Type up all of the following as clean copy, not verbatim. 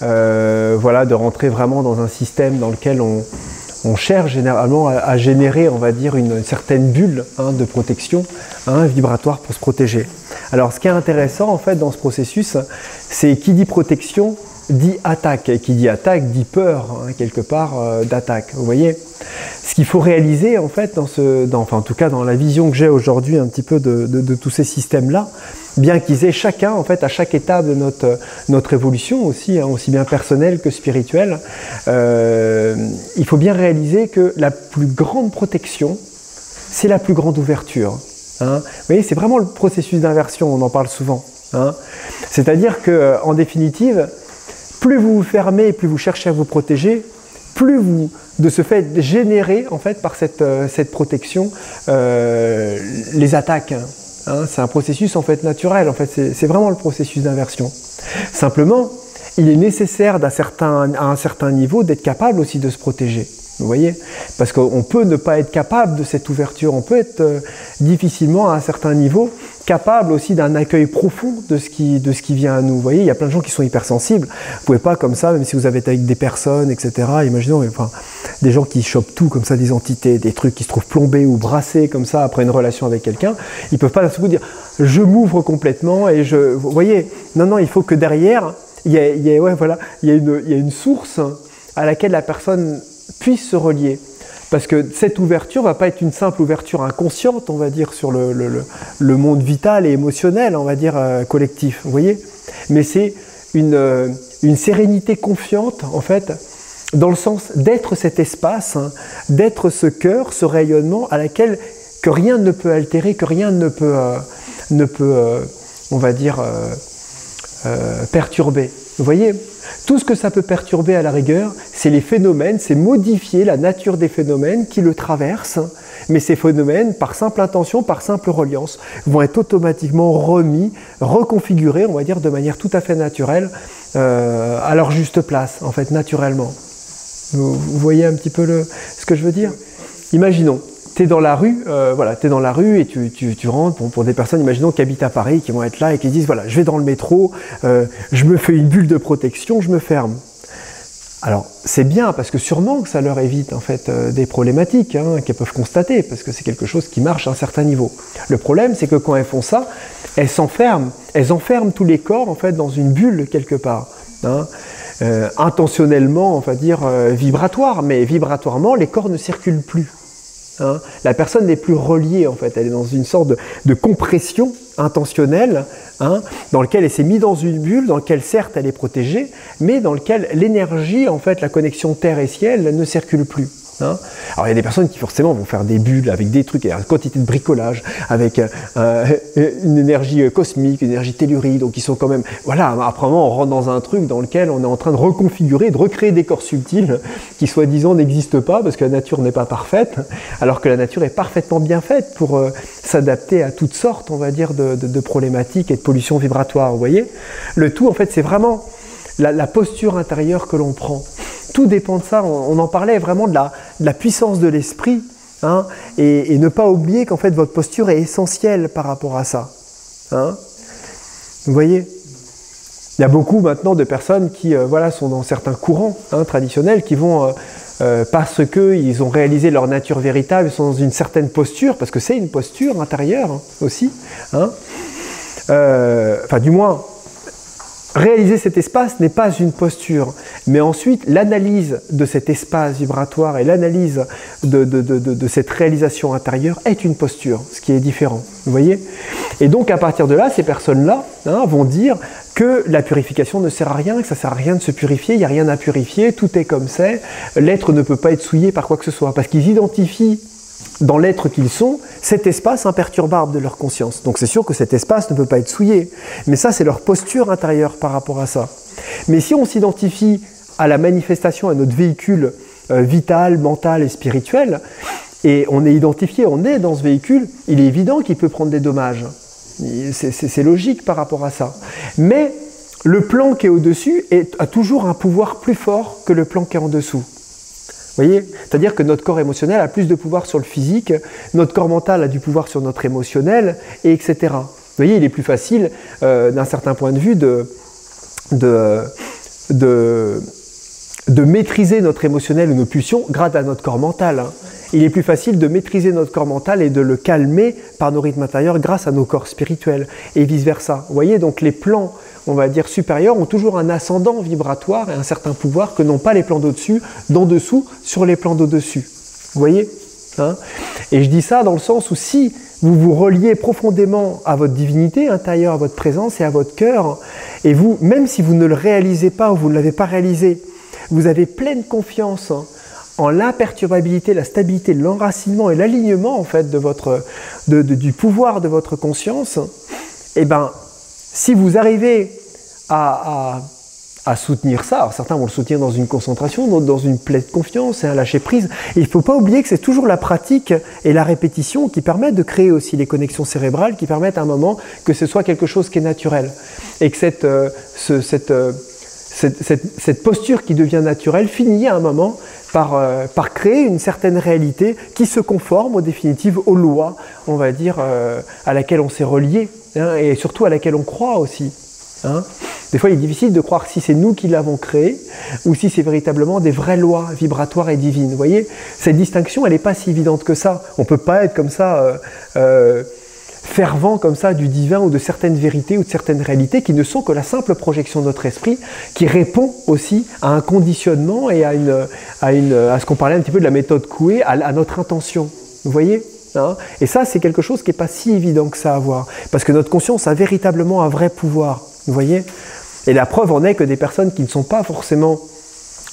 voilà, de rentrer vraiment dans un système dans lequel on cherche généralement à générer, on va dire, une certaine bulle de protection vibratoire pour se protéger. Alors ce qui est intéressant en fait dans ce processus, c'est qui dit protection dit attaque, et qui dit attaque dit peur, quelque part d'attaque, vous voyez. Ce qu'il faut réaliser en fait, enfin en tout cas dans la vision que j'ai aujourd'hui un petit peu de tous ces systèmes-là, bien qu'ils aient chacun en fait à chaque étape de notre évolution aussi, aussi bien personnelle que spirituelle, il faut bien réaliser que la plus grande protection, c'est la plus grande ouverture. Vous voyez, c'est vraiment le processus d'inversion, on en parle souvent. C'est-à-dire qu'en définitive, plus vous vous fermez, plus vous cherchez à vous protéger, plus vous, de ce fait, générez en fait par cette protection les attaques. C'est un processus en fait naturel, en fait, c'est vraiment le processus d'inversion. Simplement, il est nécessaire à un certain niveau d'être capable aussi de se protéger. Vous voyez, parce qu'on peut ne pas être capable de cette ouverture, on peut être difficilement à un certain niveau capable aussi d'un accueil profond de ce qui vient à nous. Vous voyez, il y a plein de gens qui sont hypersensibles. Vous pouvez pas comme ça, même si vous avez été avec des personnes, etc. Imaginons, enfin, des gens qui chopent tout comme ça, des entités, des trucs qui se trouvent plombés ou brassés comme ça après une relation avec quelqu'un. Ils peuvent pas d'un seul coup dire je m'ouvre complètement et je. Vous voyez, non, il faut que derrière il y a une source à laquelle la personne puisse se relier. Parce que cette ouverture ne va pas être une simple ouverture inconsciente, on va dire, sur le monde vital et émotionnel, on va dire, collectif, vous voyez. Mais c'est une sérénité confiante, en fait, dans le sens d'être cet espace, d'être ce cœur, ce rayonnement à laquelle que rien ne peut altérer, que rien ne peut on va dire, perturber. Vous voyez, tout ce que ça peut perturber à la rigueur, c'est les phénomènes, c'est modifier la nature des phénomènes qui le traversent, mais ces phénomènes, par simple intention, par simple reliance, vont être automatiquement remis, reconfigurés, on va dire, de manière tout à fait naturelle, à leur juste place, en fait, naturellement. Vous voyez un petit peu ce que je veux dire? Imaginons. Tu es dans la rue, t'es dans la rue et tu rentres pour des personnes, imaginons, qui habitent à Paris, qui vont être là et qui disent, voilà, je vais dans le métro, je me fais une bulle de protection, je me ferme. Alors, c'est bien parce que sûrement que ça leur évite en fait des problématiques qu'elles peuvent constater, parce que c'est quelque chose qui marche à un certain niveau. Le problème, c'est que quand elles font ça, elles enferment tous les corps en fait dans une bulle quelque part. Intentionnellement, on va dire vibratoire, mais vibratoirement, les corps ne circulent plus. La personne n'est plus reliée en fait, elle est dans une sorte de compression intentionnelle dans laquelle elle s'est mise dans une bulle, dans laquelle certes elle est protégée, mais dans laquelle l'énergie, en fait, la connexion terre et ciel ne circule plus. Alors il y a des personnes qui forcément vont faire des bulles avec des trucs, une quantité de bricolage, avec une énergie cosmique, une énergie tellurique, donc ils sont quand même, voilà, après on rentre dans un truc dans lequel on est en train de reconfigurer, de recréer des corps subtils qui soi-disant n'existent pas parce que la nature n'est pas parfaite, alors que la nature est parfaitement bien faite pour s'adapter à toutes sortes, on va dire, de problématiques et de pollutions vibratoires, vous voyez. Le tout en fait c'est vraiment la posture intérieure que l'on prend. Tout dépend de ça, on en parlait vraiment de la puissance de l'esprit, et ne pas oublier qu'en fait votre posture est essentielle par rapport à ça. Vous voyez, il y a beaucoup maintenant de personnes qui sont dans certains courants traditionnels qui vont, parce qu'ils ont réalisé leur nature véritable, ils sont dans une certaine posture, parce que c'est une posture intérieure aussi, enfin du moins, réaliser cet espace n'est pas une posture, mais ensuite l'analyse de cet espace vibratoire et l'analyse de cette réalisation intérieure est une posture, ce qui est différent, vous voyez. Et donc à partir de là, ces personnes-là vont dire que la purification ne sert à rien, que ça ne sert à rien de se purifier, il n'y a rien à purifier, tout est comme c'est, l'être ne peut pas être souillé par quoi que ce soit, parce qu'ils identifient dans l'être qu'ils sont, cet espace imperturbable de leur conscience. Donc c'est sûr que cet espace ne peut pas être souillé. Mais ça, c'est leur posture intérieure par rapport à ça. Mais si on s'identifie à la manifestation, à notre véhicule vital, mental et spirituel, et on est identifié, on est dans ce véhicule, il est évident qu'il peut prendre des dommages. C'est logique par rapport à ça. Mais le plan qui est au-dessus a toujours un pouvoir plus fort que le plan qui est en dessous. Vous voyez, c'est-à-dire que notre corps émotionnel a plus de pouvoir sur le physique, notre corps mental a du pouvoir sur notre émotionnel, et etc. Vous voyez, il est plus facile, d'un certain point de vue, de maîtriser notre émotionnel ou nos pulsions grâce à notre corps mental. Hein. Il est plus facile de maîtriser notre corps mental et de le calmer par nos rythmes intérieurs grâce à nos corps spirituels et vice-versa. Vous voyez, donc les plans, on va dire, supérieurs ont toujours un ascendant vibratoire et un certain pouvoir que n'ont pas les plans d'au-dessus, d'en dessous, sur les plans d'au-dessus. Vous voyez, hein? Et je dis ça dans le sens où si vous vous reliez profondément à votre divinité intérieure, à votre présence et à votre cœur, et vous, même si vous ne le réalisez pas ou vous ne l'avez pas réalisé, vous avez pleine confiance en l'imperturbabilité, la stabilité, l'enracinement et l'alignement en fait du pouvoir de votre conscience, et ben si vous arrivez à soutenir ça, alors certains vont le soutenir dans une concentration, d'autres dans une pleine confiance et un lâcher prise, et il ne faut pas oublier que c'est toujours la pratique et la répétition qui permettent de créer aussi les connexions cérébrales, qui permettent à un moment que ce soit quelque chose qui est naturel, et que cette posture qui devient naturelle finit à un moment par créer une certaine réalité qui se conforme aux définitives aux lois, on va dire, à laquelle on s'est relié, hein, et surtout à laquelle on croit aussi. Hein. Des fois, il est difficile de croire si c'est nous qui l'avons créé ou si c'est véritablement des vraies lois vibratoires et divines. Vous voyez, cette distinction, elle n'est pas si évidente que ça. On ne peut pas être comme ça fervent comme ça du divin ou de certaines vérités ou de certaines réalités qui ne sont que la simple projection de notre esprit, qui répond aussi à un conditionnement et à ce qu'on parlait un petit peu de la méthode Coué, à notre intention. Vous voyez, hein? Et ça, c'est quelque chose qui n'est pas si évident que ça à voir, parce que notre conscience a véritablement un vrai pouvoir. Vous voyez? Et la preuve en est que des personnes qui ne sont pas forcément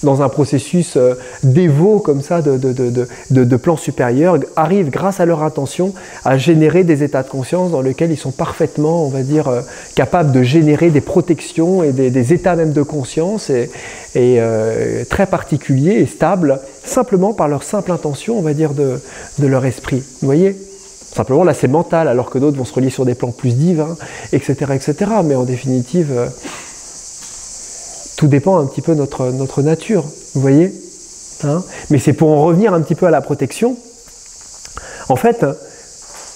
dans un processus dévot comme ça de plan supérieur, arrivent grâce à leur intention à générer des états de conscience dans lesquels ils sont parfaitement, on va dire, capables de générer des protections et des états même de conscience et très particuliers et stables, simplement par leur simple intention, on va dire, de leur esprit. Vous voyez ? Simplement, là, c'est mental, alors que d'autres vont se relier sur des plans plus divins, etc., etc. Mais en définitive, tout dépend un petit peu de notre nature, vous voyez, hein? Mais c'est pour en revenir un petit peu à la protection. En fait,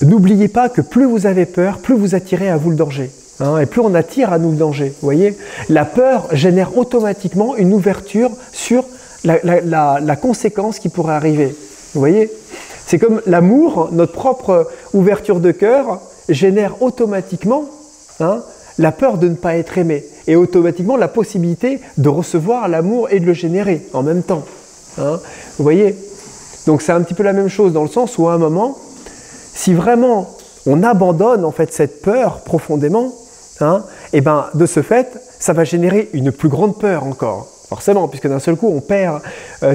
n'oubliez pas que plus vous avez peur, plus vous attirez à vous le danger. Hein, et plus on attire à nous le danger, vous voyez. La peur génère automatiquement une ouverture sur la conséquence qui pourrait arriver, vous voyez. C'est comme l'amour, notre propre ouverture de cœur génère automatiquement la peur de ne pas être aimé et automatiquement la possibilité de recevoir l'amour et de le générer en même temps. Hein, vous voyez ? Donc c'est un petit peu la même chose dans le sens où à un moment, si vraiment on abandonne en fait cette peur profondément, et ben de ce fait, ça va générer une plus grande peur encore. Forcément, puisque d'un seul coup, on perd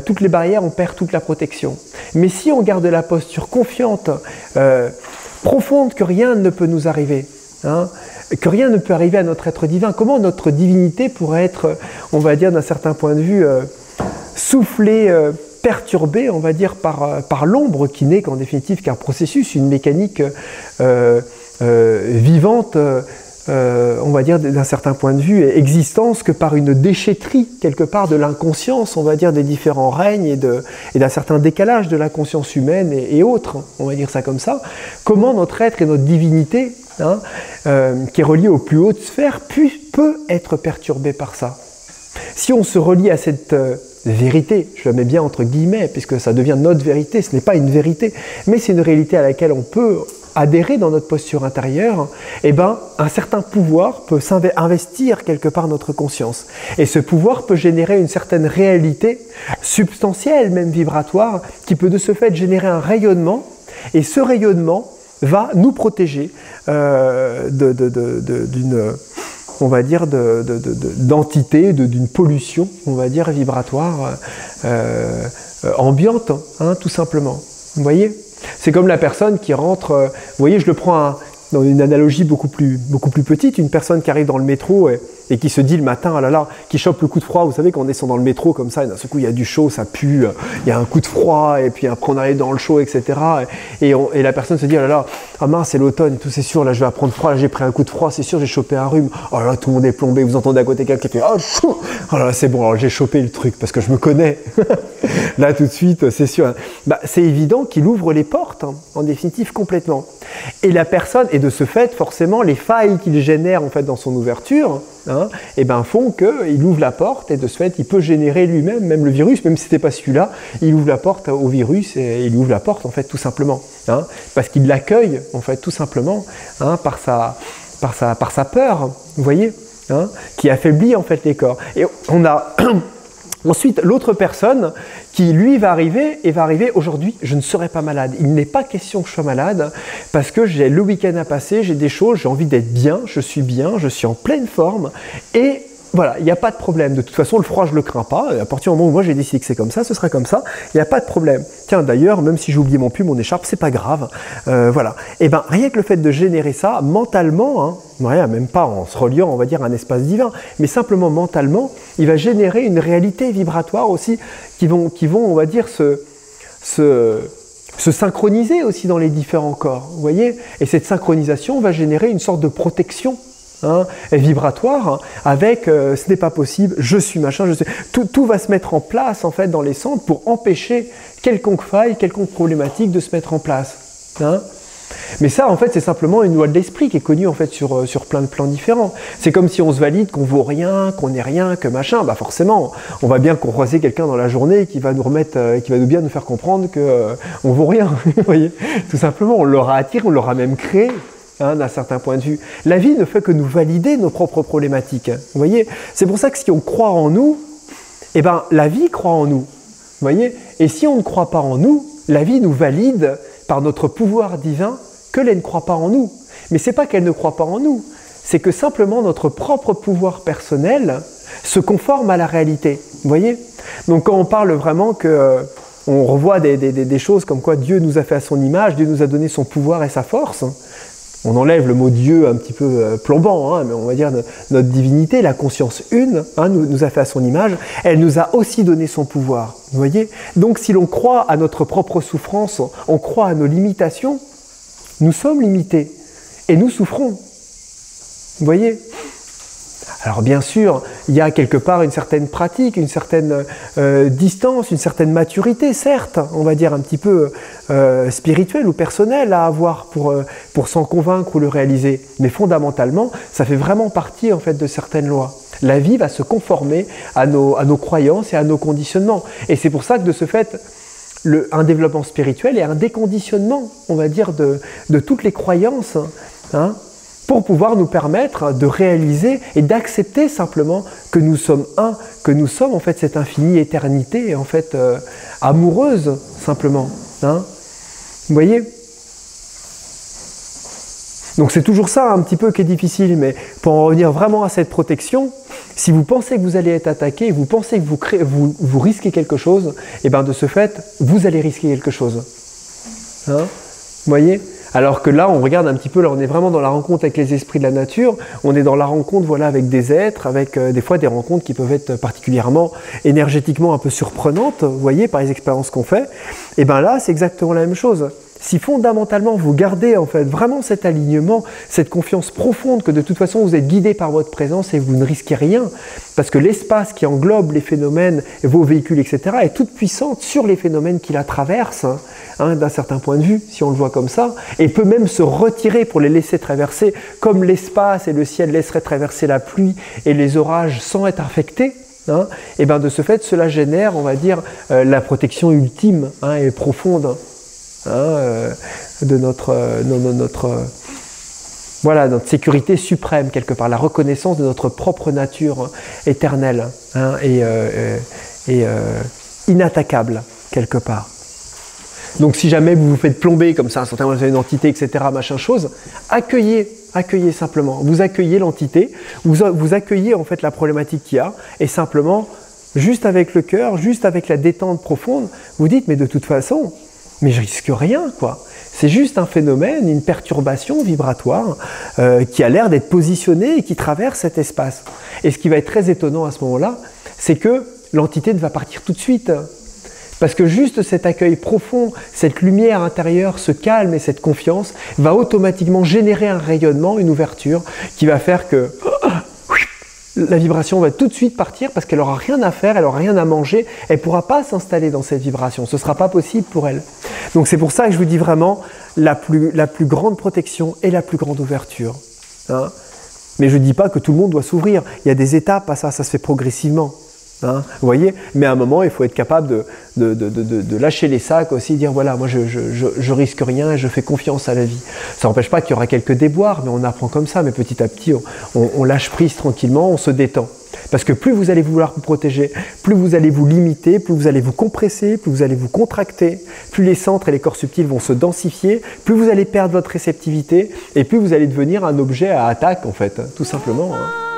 toutes les barrières, on perd toute la protection. Mais si on garde la posture confiante, profonde, que rien ne peut nous arriver, que rien ne peut arriver à notre être divin, comment notre divinité pourrait être, on va dire d'un certain point de vue, soufflée, perturbée, on va dire, par l'ombre qui n'est qu'en définitive qu'un processus, une mécanique vivante, on va dire d'un certain point de vue, existence que par une déchetterie quelque part de l'inconscience, on va dire des différents règnes et d'un certain décalage de la conscience humaine et autres, on va dire ça comme ça. Comment notre être et notre divinité, qui est reliée aux plus hautes sphères, peut être perturbée par ça. Si on se relie à cette vérité, je la mets bien entre guillemets, puisque ça devient notre vérité, ce n'est pas une vérité, mais c'est une réalité à laquelle on peut adhérer dans notre posture intérieure, eh ben, un certain pouvoir peut investir quelque part notre conscience. Et ce pouvoir peut générer une certaine réalité substantielle, même vibratoire, qui peut de ce fait générer un rayonnement, et ce rayonnement va nous protéger d'une, on va dire, d'entité, d'une pollution, on va dire, vibratoire ambiante, tout simplement. Vous voyez ? C'est comme la personne qui rentre, vous voyez, je le prends dans une analogie beaucoup plus petite, une personne qui arrive dans le métro et qui se dit le matin, ah là là, qui chope le coup de froid, vous savez, quand on descend dans le métro comme ça, et d'un seul coup il y a du chaud, ça pue, il y a un coup de froid, et puis après on arrive dans le chaud, etc. Et la personne se dit, ah là là, ah mince, c'est l'automne, et tout, c'est sûr, là je vais apprendre froid, là j'ai pris un coup de froid, c'est sûr, j'ai chopé un rhume, oh là là, tout le monde est plombé, vous entendez à côté quelqu'un qui fait, oh chou, oh là là, c'est bon, alors j'ai chopé le truc, parce que je me connais, là tout de suite, c'est sûr. Bah, c'est évident qu'il ouvre les portes, en définitive, complètement. Et la personne, et de ce fait, forcément, les failles qu'il génère en fait dans son ouverture, et ben font qu'il ouvre la porte, et de ce fait, il peut générer lui-même, même le virus, même si c'était pas celui-là, il ouvre la porte au virus, et il ouvre la porte en fait tout simplement, parce qu'il l'accueille en fait tout simplement par sa peur, vous voyez, qui affaiblit en fait les corps. Et on a ensuite l'autre personne qui lui va arriver aujourd'hui, je ne serai pas malade. Il n'est pas question que je sois malade parce que j'ai le week-end à passer, j'ai des choses, j'ai envie d'être bien, je suis en pleine forme et voilà, il n'y a pas de problème. De toute façon, le froid, je ne le crains pas. À partir du moment où moi j'ai décidé que c'est comme ça, ce sera comme ça. Il n'y a pas de problème. Tiens, d'ailleurs, même si j'ai oublié mon pull, mon écharpe, c'est pas grave. Voilà. Et bien, rien que le fait de générer ça, mentalement, même pas en se reliant, on va dire, à un espace divin, mais simplement mentalement, il va générer une réalité vibratoire aussi qui vont on va dire, se synchroniser aussi dans les différents corps. Vous voyez ? Et cette synchronisation va générer une sorte de protection vibratoire avec ce n'est pas possible, je suis machin, je suis. Tout va se mettre en place en fait dans les centres pour empêcher quelconque faille, quelconque problématique de se mettre en place. Mais ça en fait c'est simplement une loi de l'esprit qui est connue en fait sur plein de plans différents. C'est comme si on se valide qu'on vaut rien, qu'on n'est rien, que machin, bah forcément on va bien croiser quelqu'un dans la journée qui va nous remettre, qui va bien nous faire comprendre que on vaut rien, vous voyez. Tout simplement on l'aura attiré, on l'aura même créé. D'un certain point de vue. La vie ne fait que nous valider nos propres problématiques. Vous voyez, c'est pour ça que si on croit en nous, eh ben, la vie croit en nous. Vous voyez, et si on ne croit pas en nous, la vie nous valide par notre pouvoir divin qu'elle ne croit pas en nous. Mais c'est pas qu'elle ne croit pas en nous, c'est que simplement notre propre pouvoir personnel se conforme à la réalité. Vous voyez, donc quand on parle vraiment que on revoit des choses comme quoi Dieu nous a fait à son image, Dieu nous a donné son pouvoir et sa force. On enlève le mot Dieu un petit peu plombant, mais on va dire notre divinité, la conscience une, nous a fait à son image, elle nous a aussi donné son pouvoir. Vous voyez ? Donc si l'on croit à notre propre souffrance, on croit à nos limitations, nous sommes limités et nous souffrons. Vous voyez ? Alors bien sûr, il y a quelque part une certaine pratique, une certaine distance, une certaine maturité, certes, on va dire un petit peu spirituelle ou personnelle à avoir pour s'en convaincre ou le réaliser. Mais fondamentalement, ça fait vraiment partie en fait de certaines lois. La vie va se conformer à nos croyances et à nos conditionnements. Et c'est pour ça que de ce fait, un développement spirituel est un déconditionnement, on va dire, de toutes les croyances, pour pouvoir nous permettre de réaliser et d'accepter simplement que nous sommes un, que nous sommes en fait cette infinie éternité en fait amoureuse simplement. Vous voyez ? Donc c'est toujours ça un petit peu qui est difficile, mais pour en revenir vraiment à cette protection, si vous pensez que vous allez être attaqué, vous pensez que vous risquez quelque chose, et bien de ce fait, vous allez risquer quelque chose. Vous voyez ? Alors que là, on regarde un petit peu, là on est vraiment dans la rencontre avec les esprits de la nature, on est dans la rencontre voilà, avec des êtres, avec des fois des rencontres qui peuvent être particulièrement énergétiquement un peu surprenantes, vous voyez, par les expériences qu'on fait, et bien là, c'est exactement la même chose. Si fondamentalement vous gardez en fait vraiment cet alignement, cette confiance profonde que de toute façon vous êtes guidé par votre présence et vous ne risquez rien, parce que l'espace qui englobe les phénomènes, vos véhicules, etc., est toute puissante sur les phénomènes qui la traversent, d'un certain point de vue, si on le voit comme ça, et peut même se retirer pour les laisser traverser, comme l'espace et le ciel laisseraient traverser la pluie et les orages sans être affectés. Et bien de ce fait, cela génère, on va dire, la protection ultime et profonde. De notre sécurité suprême quelque part, la reconnaissance de notre propre nature éternelle et inattaquable quelque part. Donc si jamais vous vous faites plomber comme ça, certainement vous avez une entité, etc., machin chose, accueillez simplement, vous accueillez l'entité, vous accueillez en fait la problématique qu'il y a, et simplement, juste avec le cœur, juste avec la détente profonde, vous dites mais de toute façon, mais je risque rien, quoi. C'est juste un phénomène, une perturbation vibratoire qui a l'air d'être positionnée et qui traverse cet espace. Et ce qui va être très étonnant à ce moment-là, c'est que l'entité va partir tout de suite. Parce que juste cet accueil profond, cette lumière intérieure, ce calme et cette confiance va automatiquement générer un rayonnement, une ouverture qui va faire que la vibration va tout de suite partir parce qu'elle n'aura rien à faire, elle n'aura rien à manger, elle ne pourra pas s'installer dans cette vibration, ce ne sera pas possible pour elle. Donc c'est pour ça que je vous dis vraiment la plus grande protection et la plus grande ouverture. Hein. Mais je ne dis pas que tout le monde doit s'ouvrir, il y a des étapes à ça, ça se fait progressivement. Hein, vous voyez, mais à un moment, il faut être capable de lâcher les sacs aussi, dire voilà, moi je risque rien et je fais confiance à la vie. Ça n'empêche pas qu'il y aura quelques déboires, mais on apprend comme ça, mais petit à petit, on lâche prise tranquillement, on se détend. Parce que plus vous allez vouloir vous protéger, plus vous allez vous limiter, plus vous allez vous compresser, plus vous allez vous contracter, plus les centres et les corps subtils vont se densifier, plus vous allez perdre votre réceptivité et plus vous allez devenir un objet à attaque en fait, tout simplement. Hein.